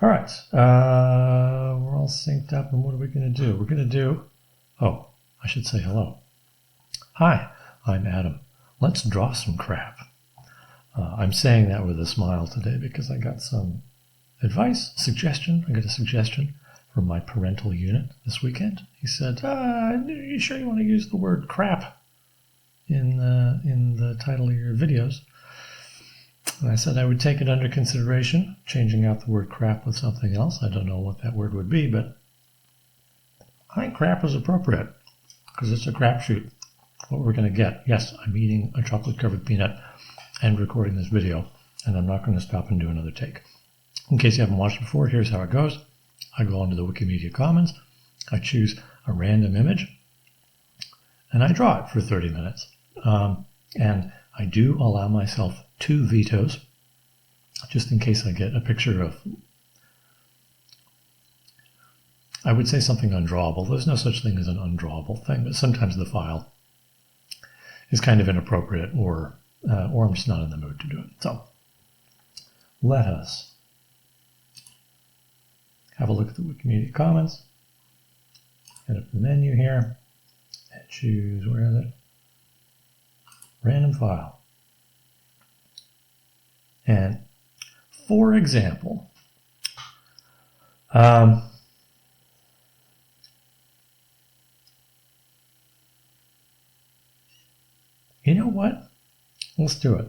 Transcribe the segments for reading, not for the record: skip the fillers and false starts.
All right, we're all synced up, and what are we going to do? We're going to do, oh, I should say hello. Hi, I'm Adam. Let's draw some crap. I'm saying that with a smile today because I got some advice, suggestion. I got a suggestion from my parental unit this weekend. He said, are you sure you want to use the word crap in the title of your videos? And I said I would take it under consideration, changing out the word crap with something else. I don't know what that word would be, but I think crap is appropriate because it's a crapshoot. What we're going to get. Yes, I'm eating a chocolate-covered peanut and recording this video, and I'm not going to stop and do another take. In case you haven't watched before, here's how it goes. I go onto the Wikimedia Commons, I choose a random image, and I draw it for 30 minutes. And I do allow myself 2 vetoes, just in case I get a picture of, I would say something undrawable. There's no such thing as an undrawable thing, but sometimes the file is kind of inappropriate, or I'm just not in the mood to do it. So let us have a look at the Wikimedia Commons, hit up the menu here, and choose, where is it? Random file. And for example, you know what? Let's do it.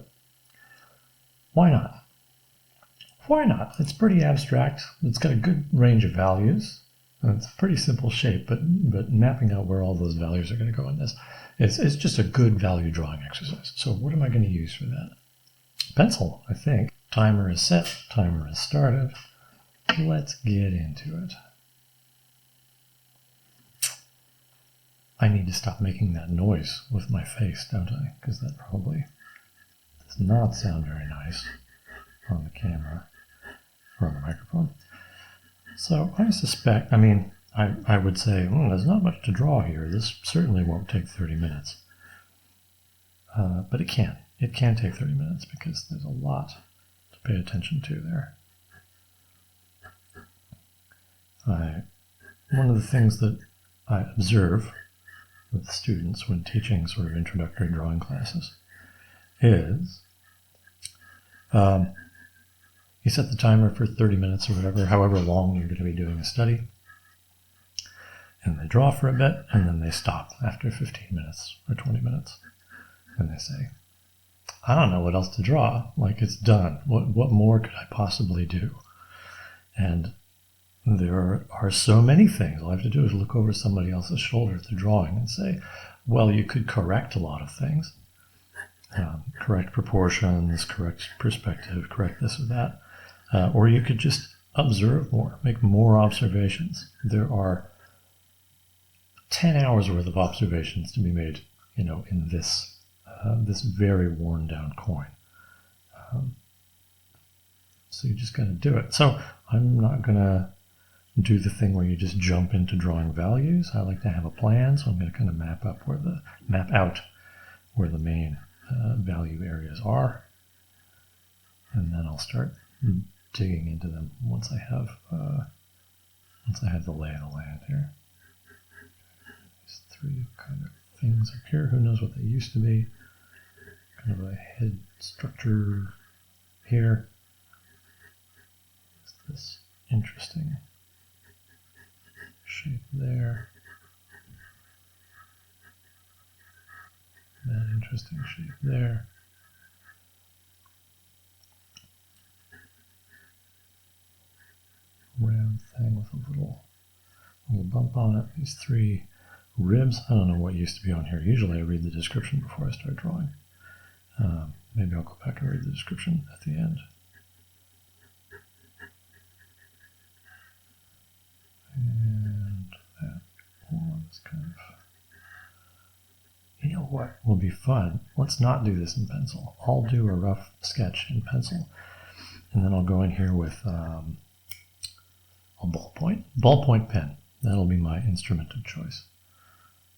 Why not? Why not? It's pretty abstract. It's got a good range of values. It's a pretty simple shape, but mapping out where all those values are going to go in this, it's just a good value drawing exercise. So what am I going to use for that? Pencil, I think. Timer is set. Timer is started. Let's get into it. I need to stop making that noise with my face, don't I? Because that probably does not sound very nice on the camera or on the microphone. So I suspect, I would say, there's not much to draw here. This certainly won't take 30 minutes. But it can. It can take 30 minutes because there's a lot to pay attention to there. One of the things that I observe with students when teaching sort of introductory drawing classes is you set the timer for 30 minutes or whatever, however long you're going to be doing a study, and they draw for a bit, and then they stop after 15 minutes or 20 minutes, and they say, I don't know what else to draw, like it's done. What more could I possibly do? And there are so many things. All I have to do is look over somebody else's shoulder at the drawing and say, well, you could correct a lot of things. Correct proportions, correct perspective, correct this or that. Or you could just observe more, make more observations. There are 10 hours worth of observations to be made, in this very worn down coin. So you just got to do it. So I'm not going to do the thing where you just jump into drawing values. I like to have a plan, so I'm going to kind of map out where the main value areas are, and then I'll start digging into them once I have the lay of the land here. These 3 kind of things up here. Who knows what they used to be? Kind of a head structure here. This interesting shape there. That interesting shape there. Round thing with a little bump on it. These 3 ribs. I don't know what used to be on here. Usually I read the description before I start drawing. Maybe I'll go back and read the description at the end. And that one is kind of... You know what will be fun? Let's not do this in pencil. I'll do a rough sketch in pencil, and then I'll go in here with a ballpoint pen. That'll be my instrument of choice.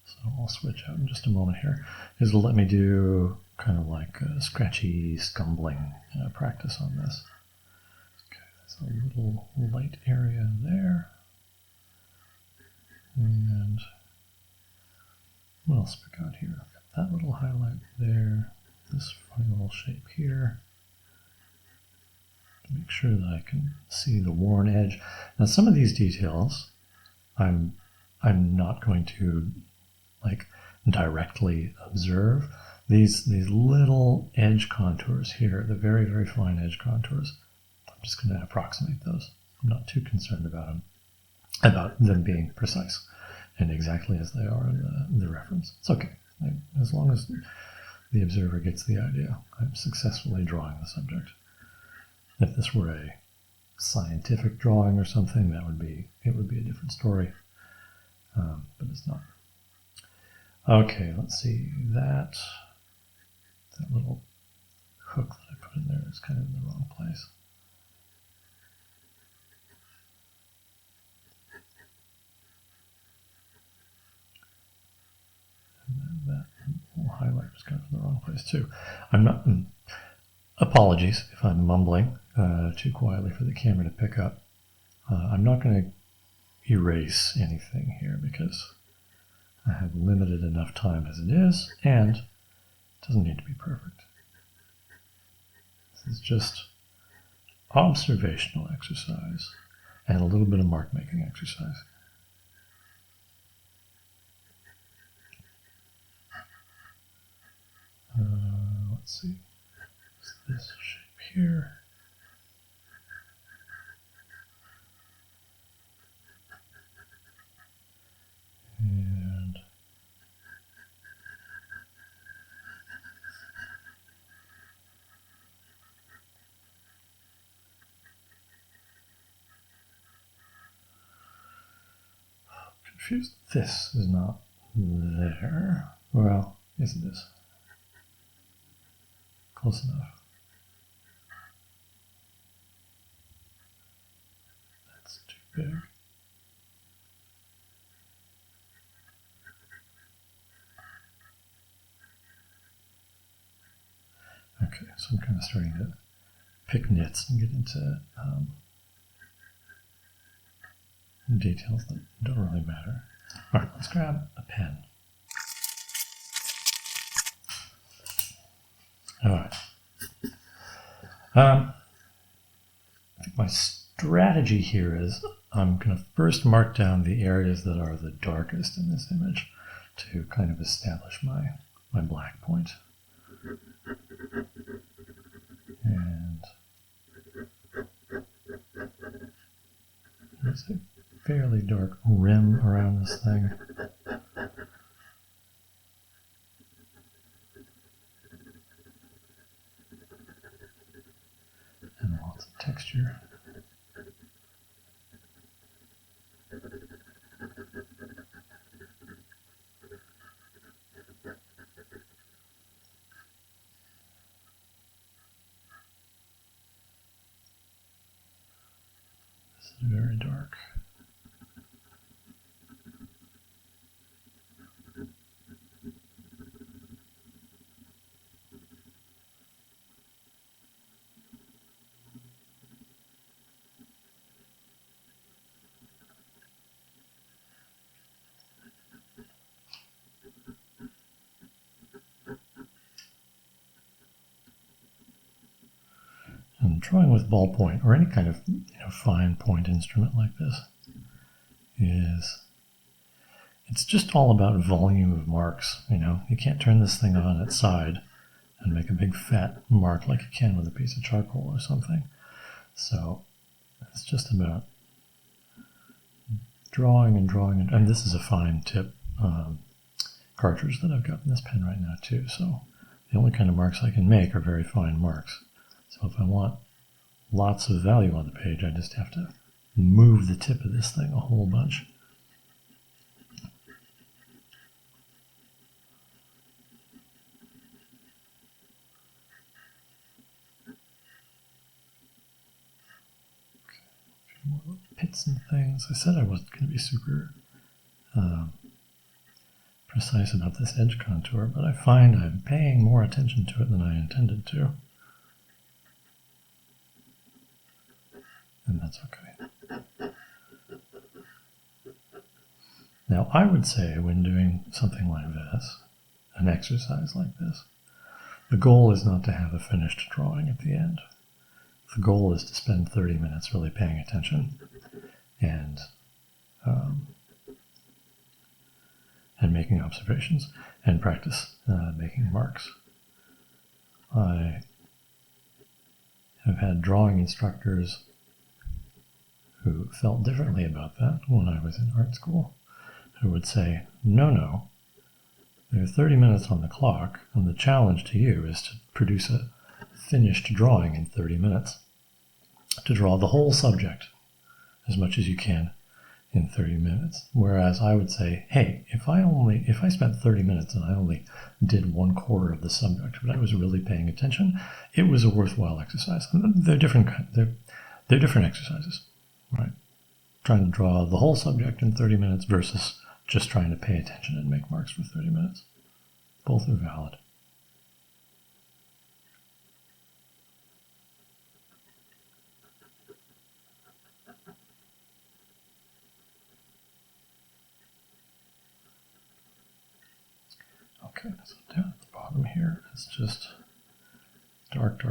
So I'll switch out in just a moment here. It'll let me do kind of like a scratchy, scumbling practice on this. Okay, There's a little light area there. And what else we got here? I've got that little highlight there. This funny little shape here. To make sure that I can see the worn edge. Now some of these details I'm not going to like directly observe. These little edge contours here, the very, very fine edge contours, I'm just going to approximate those. I'm not too concerned about them being precise and exactly as they are in the reference. It's okay. As long as the observer gets the idea, I'm successfully drawing the subject. If this were a scientific drawing or something, it would be a different story, but it's not. Okay, let's see, that little hook that I put in there is kind of in the wrong place. And that little highlight is kind of in the wrong place too. I'm not, apologies if I'm mumbling too quietly for the camera to pick up. I'm not going to erase anything here because I have limited enough time as it is, and it doesn't need to be perfect. This is just observational exercise and a little bit of mark making exercise. Let's see, it's this shape here. And confused. This is not there. Well, yes it is. Close enough. That's too big. Okay, so I'm kind of starting to pick nits and get into details that don't really matter. All right, let's grab a pen. All right. I think my strategy here is I'm going to first mark down the areas that are the darkest in this image to kind of establish my black point. And there's a fairly dark rim around this thing. And lots of texture. This is very dark. And drawing with ballpoint or any kind of fine point instrument like this it's just all about volume of marks. You can't turn this thing on its side and make a big fat mark like you can with a piece of charcoal or something. So it's just about drawing and drawing, and this is a fine tip cartridge that I've got in this pen right now too. So the only kind of marks I can make are very fine marks. So if I want lots of value on the page, I just have to move the tip of this thing a whole bunch. Okay, a few more little pits and things. I said I wasn't going to be super precise about this edge contour, but I find I'm paying more attention to it than I intended to. and that's okay. Now, I would say when doing something like this, an exercise like this, the goal is not to have a finished drawing at the end. The goal is to spend 30 minutes really paying attention and making observations and practice making marks. I have had drawing instructors who felt differently about that when I was in art school, who would say, no, there are 30 minutes on the clock, and the challenge to you is to produce a finished drawing in 30 minutes, to draw the whole subject as much as you can in 30 minutes. Whereas I would say, hey, if I spent 30 minutes and I only did 1/4 of the subject, but I was really paying attention, it was a worthwhile exercise. They're different exercises, right? Trying to draw the whole subject in 30 minutes versus just trying to pay attention and make marks for 30 minutes. Both are valid. Okay, so down at the bottom here, it's just dark,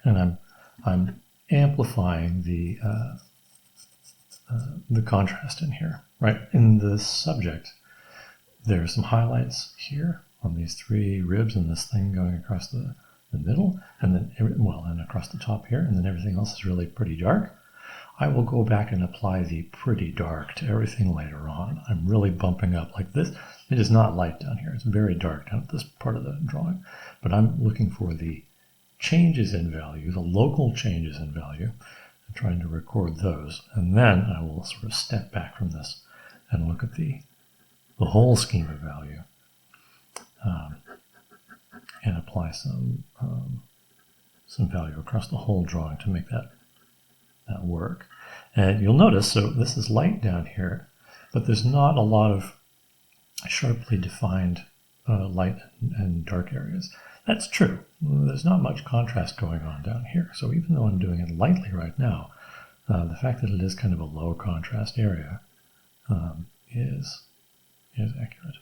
and I'm amplifying the contrast in here, right? In the subject, there are some highlights here on these 3 ribs and this thing going across the middle, and then and across the top here, and then everything else is really pretty dark. I will go back and apply the pretty dark to everything later on. I'm really bumping up like this. It is not light down here. It's very dark down at this part of the drawing. But I'm looking for the changes in value, the local changes in value, and trying to record those. And then I will sort of step back from this and look at the whole scheme of value and apply some value across the whole drawing to make that work. And you'll notice, so this is light down here, but there's not a lot of sharply defined light and dark areas. That's true. There's not much contrast going on down here. So even though I'm doing it lightly right now, the fact that it is kind of a low contrast area is accurate.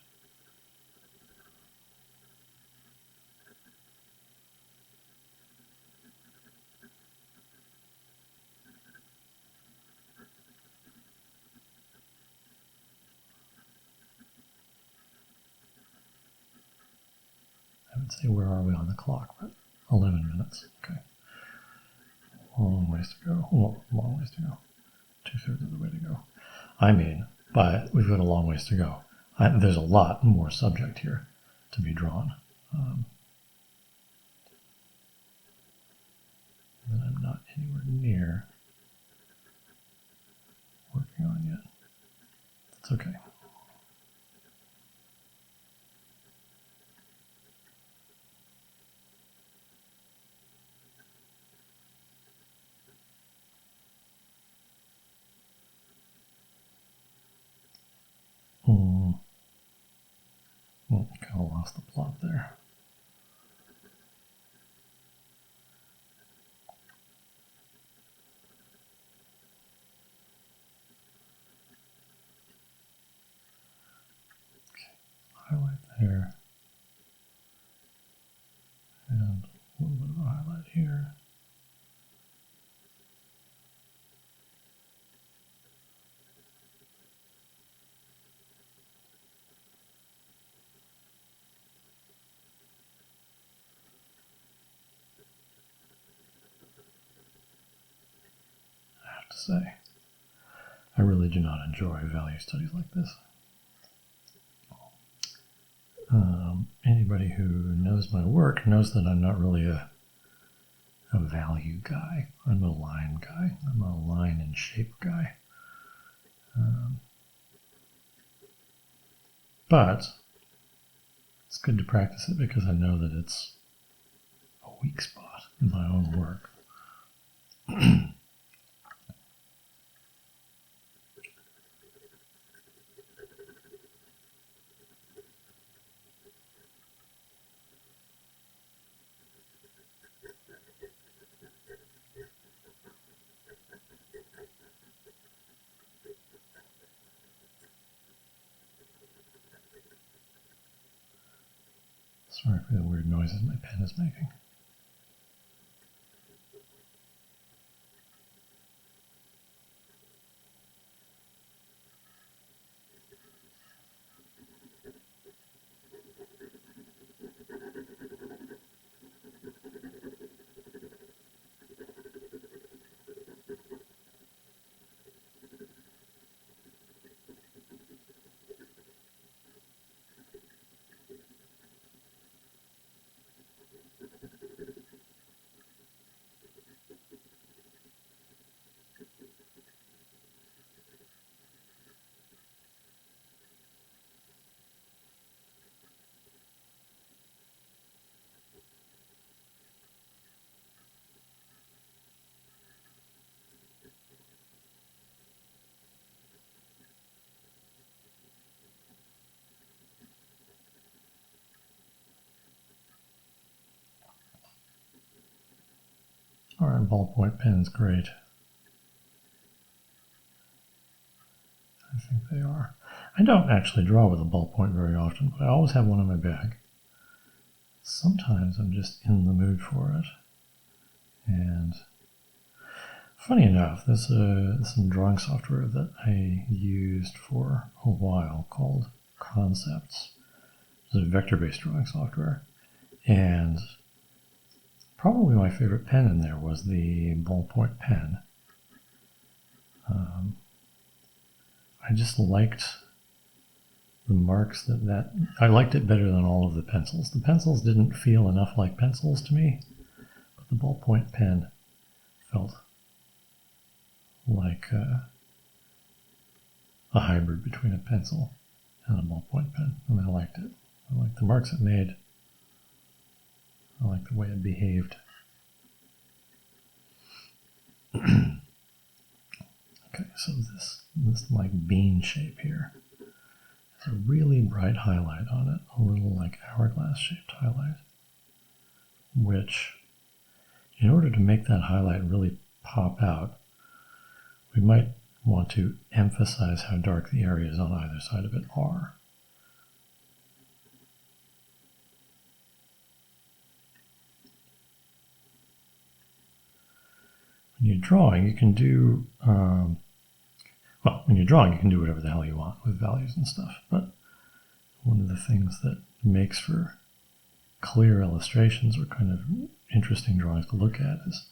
I would say, where are we on the clock? But 11 minutes. Okay. Long ways to go. Well, long ways to go. 2/3 of the way to go. I mean, but we've got a long ways to go. There's a lot more subject here to be drawn that I'm not anywhere near working on yet. It's okay. Well, kind of lost the plot there. Okay, highlight there, and a little bit of a highlight here. To say, I really do not enjoy value studies like this. Anybody who knows my work knows that I'm not really a value guy. I'm a line guy. I'm a line and shape guy. But it's good to practice it because I know that it's a weak spot in my own work. Sorry for the weird noises my pen is making. Alright, ballpoint pen's great. I think they are. I don't actually draw with a ballpoint very often, but I always have one in my bag. Sometimes I'm just in the mood for it. And funny enough, there's some drawing software that I used for a while called Concepts. It's a vector-based drawing software. And probably my favorite pen in there was the ballpoint pen. I just liked the marks that I liked it better than all of the pencils. The pencils didn't feel enough like pencils to me, but the ballpoint pen felt like a hybrid between a pencil and a ballpoint pen, and I liked it. I liked the marks it made. I liked the way it behaved. Okay, so this like bean shape here has a really bright highlight on it, a little like hourglass shaped highlight, which in order to make that highlight really pop out, we might want to emphasize how dark the areas on either side of it are. When you're drawing, you can do, when you're drawing, you can do whatever the hell you want with values and stuff, but one of the things that makes for clear illustrations or kind of interesting drawings to look at is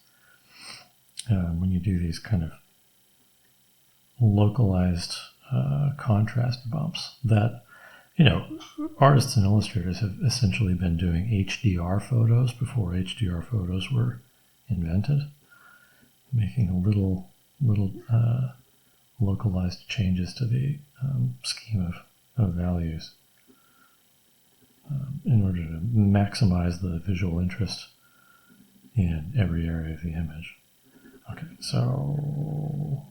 when you do these kind of localized contrast bumps that, artists and illustrators have essentially been doing HDR photos before HDR photos were invented, making a little localized changes to the scheme of values in order to maximize the visual interest in every area of the image. Okay, so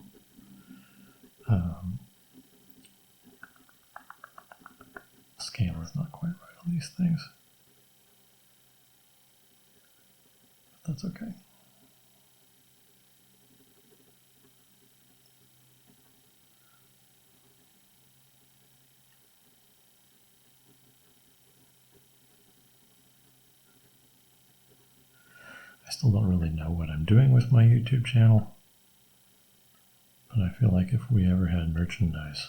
scale is not quite right on these things, but that's okay. I still don't really know what I'm doing with my YouTube channel, but I feel like if we ever had merchandise,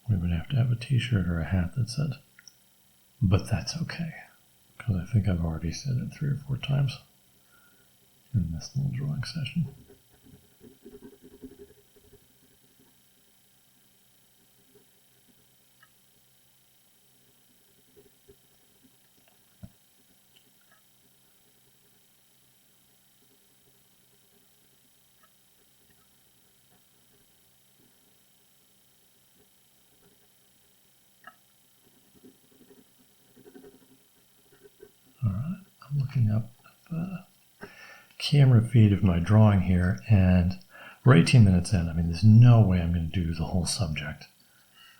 we would have to have a t-shirt or a hat that said, "But that's okay," because I think I've already said it 3 or 4 times in this little drawing session. I'm looking up the camera feed of my drawing here, and we're 18 minutes in. I mean, there's no way I'm going to do the whole subject.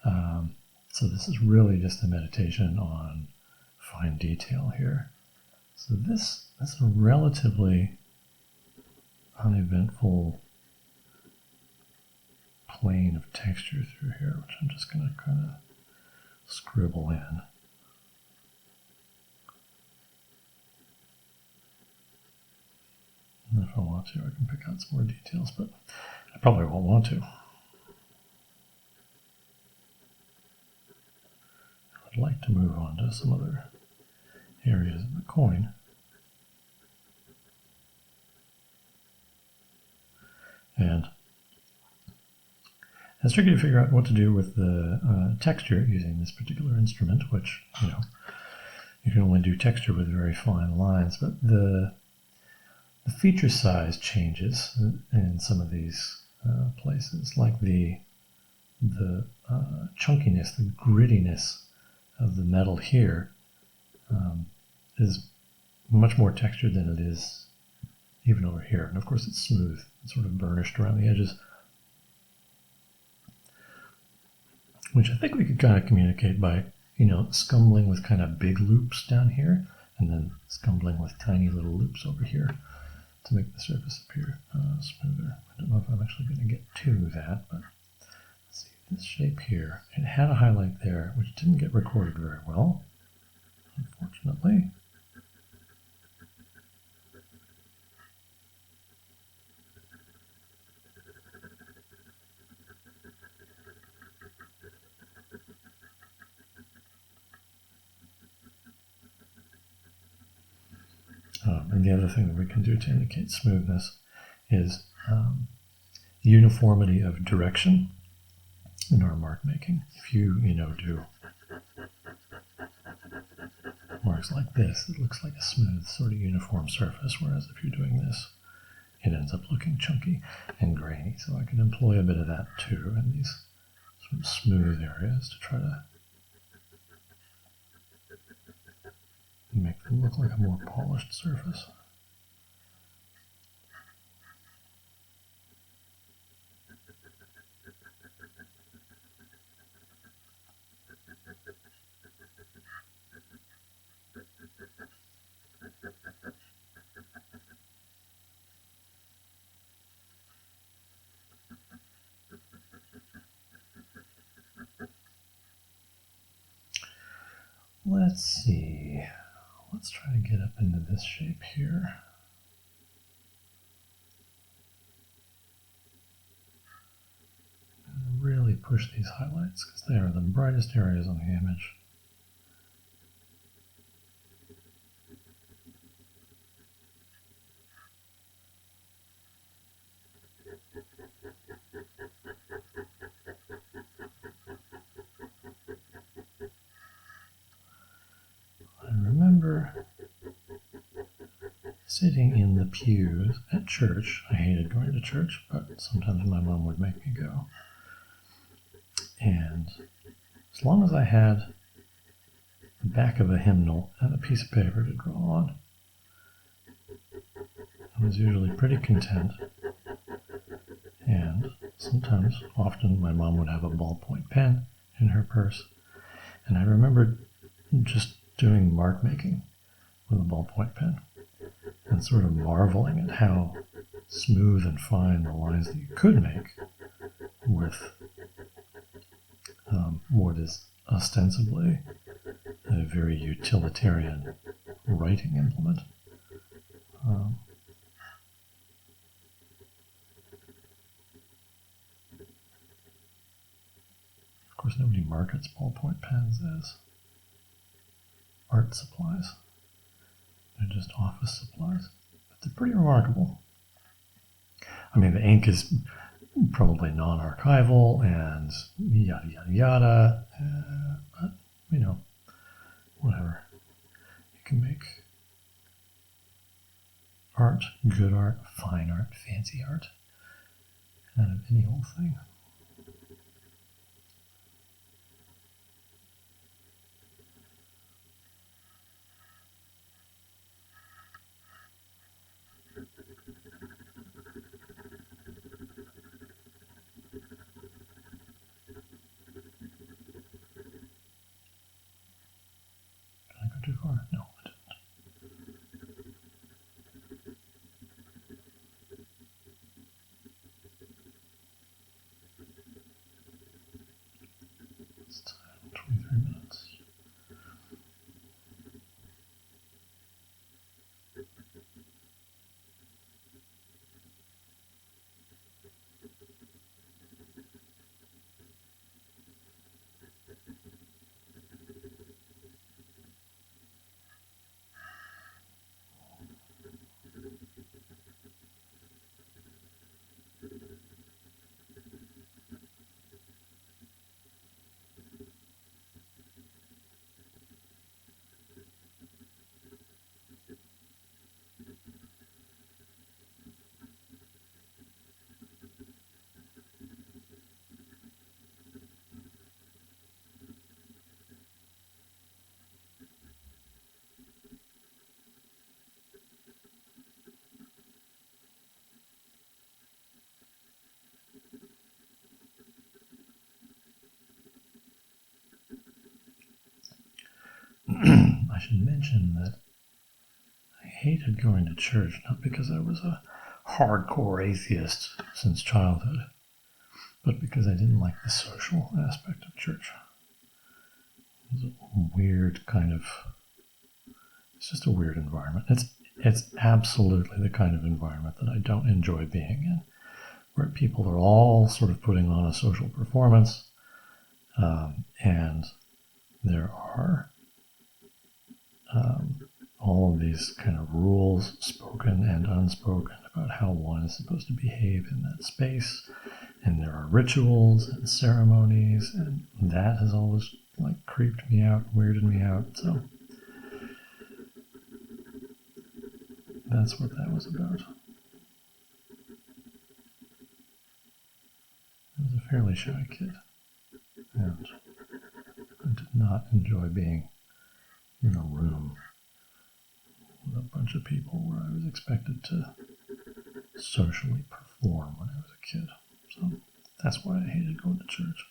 So this is really just a meditation on fine detail here. So this is a relatively uneventful plane of texture through here, which I'm just going to kind of scribble in. if I want to. I can pick out some more details, but I probably won't want to. I'd like to move on to some other areas of the coin. And it's tricky to figure out what to do with the texture using this particular instrument, which, you can only do texture with very fine lines, but the feature size changes in some of these places, like the chunkiness, the grittiness of the metal here is much more textured than it is even over here. And of course it's smooth, it's sort of burnished around the edges, which I think we could kind of communicate by, scumbling with kind of big loops down here, and then scumbling with tiny little loops over here to make the surface appear smoother. I don't know if I'm actually going to get to that, but let's see, this shape here, it had a highlight there, which didn't get recorded very well, unfortunately. And the other thing that we can do to indicate smoothness is uniformity of direction in our mark making. If you, do marks like this, it looks like a smooth, sort of uniform surface, whereas if you're doing this, it ends up looking chunky and grainy. So I can employ a bit of that too in these sort of smooth areas to try to make them look like a more polished surface. Let's see. Let's try to get up into this shape here. And really push these highlights because they are the brightest areas on the image. I remember sitting in the pews at church. I hated going to church, but sometimes my mom would make me go. And as long as I had the back of a hymnal and a piece of paper to draw on, I was usually pretty content. And sometimes, often, my mom would have a ballpoint pen in her purse. And I remember just doing mark making with a ballpoint pen and sort of marveling at how smooth and fine the lines that you could make with what is ostensibly a very utilitarian writing implement. Of course, nobody markets ballpoint pens as art supplies. They're just office supplies. But they're pretty remarkable. I mean, the ink is probably non-archival and yada, yada, yada. But, whatever. You can make art, good art, fine art, fancy art out of any old thing. Too far? No, I didn't. It's time, 23 minutes. should mention that I hated going to church, not because I was a hardcore atheist since childhood, but because I didn't like the social aspect of church. It was a weird kind of, it's just a weird environment. It's absolutely the kind of environment that I don't enjoy being in, where people are all sort of putting on a social performance, and there are all of these kind of rules, spoken and unspoken, about how one is supposed to behave in that space. And there are rituals and ceremonies, and that has always like creeped me out, weirded me out. So that's what that was about. I was a fairly shy kid, and I did not enjoy being in a room with a bunch of people where I was expected to socially perform when I was a kid. So that's why I hated going to church.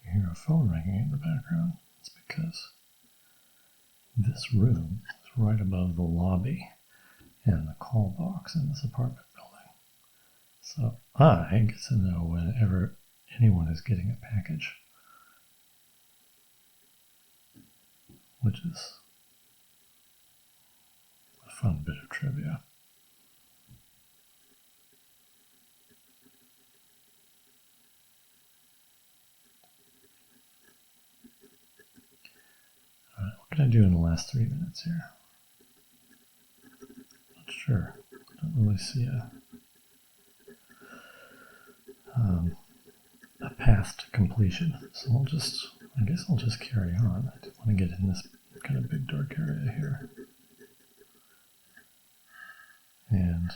You hear a phone ringing in the background. It's because this room is right above the lobby and the call box in this apartment building. So I get to know whenever anyone is getting a package, which is a fun bit of trivia. All right, what can I do in the last 3 minutes here? Not sure. I don't really see a path to completion. So I guess I'll just carry on. I do want to get in this kind of big dark area here. And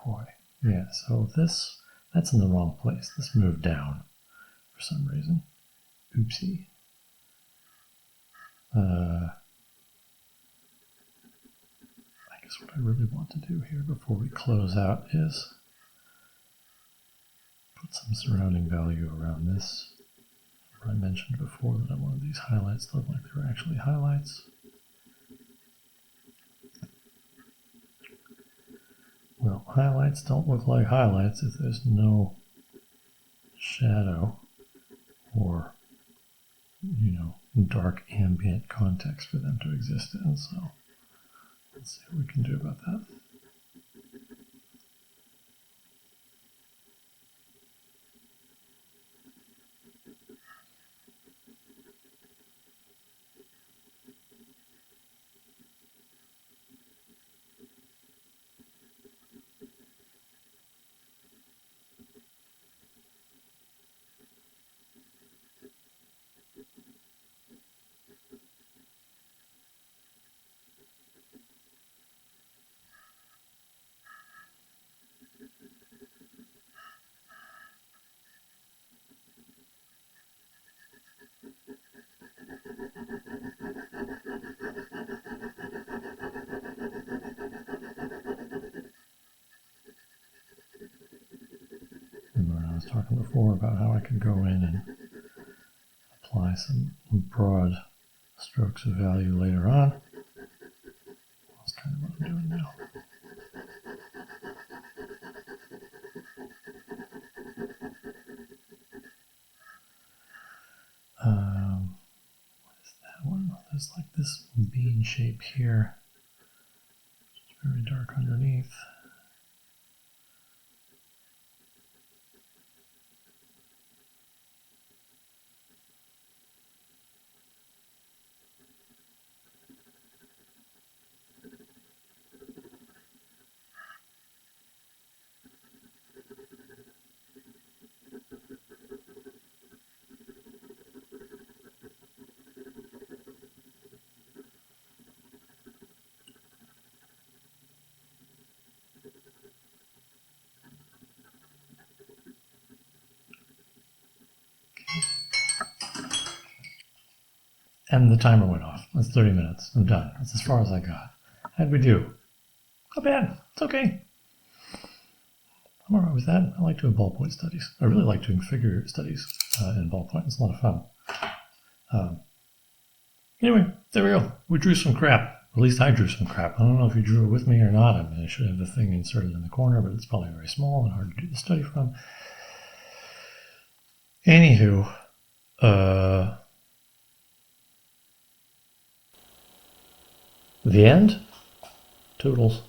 boy, yeah, so that's in the wrong place. This moved down for some reason. Oopsie. I guess what I really want to do here before we close out is put some surrounding value around this. I mentioned before that I wanted these highlights to look like they were actually highlights. Well, highlights don't look like highlights if there's no shadow or, dark ambient context for them to exist in. So let's see what we can do about that. I was talking before about how I could go in and apply some broad strokes of value later on. That's kind of what I'm doing now. What is that one? There's like this bean shape here. It's very dark underneath. And the timer went off. That's 30 minutes. I'm done. That's as far as I got. How'd we do? Not bad. It's okay. I'm all right with that. I like doing ballpoint studies. I really like doing figure studies in ballpoint. It's a lot of fun. Anyway, there we go. We drew some crap. At least I drew some crap. I don't know if you drew it with me or not. I mean, I should have the thing inserted in the corner, but it's probably very small and hard to do the study from. Anywho, the end? Toodles.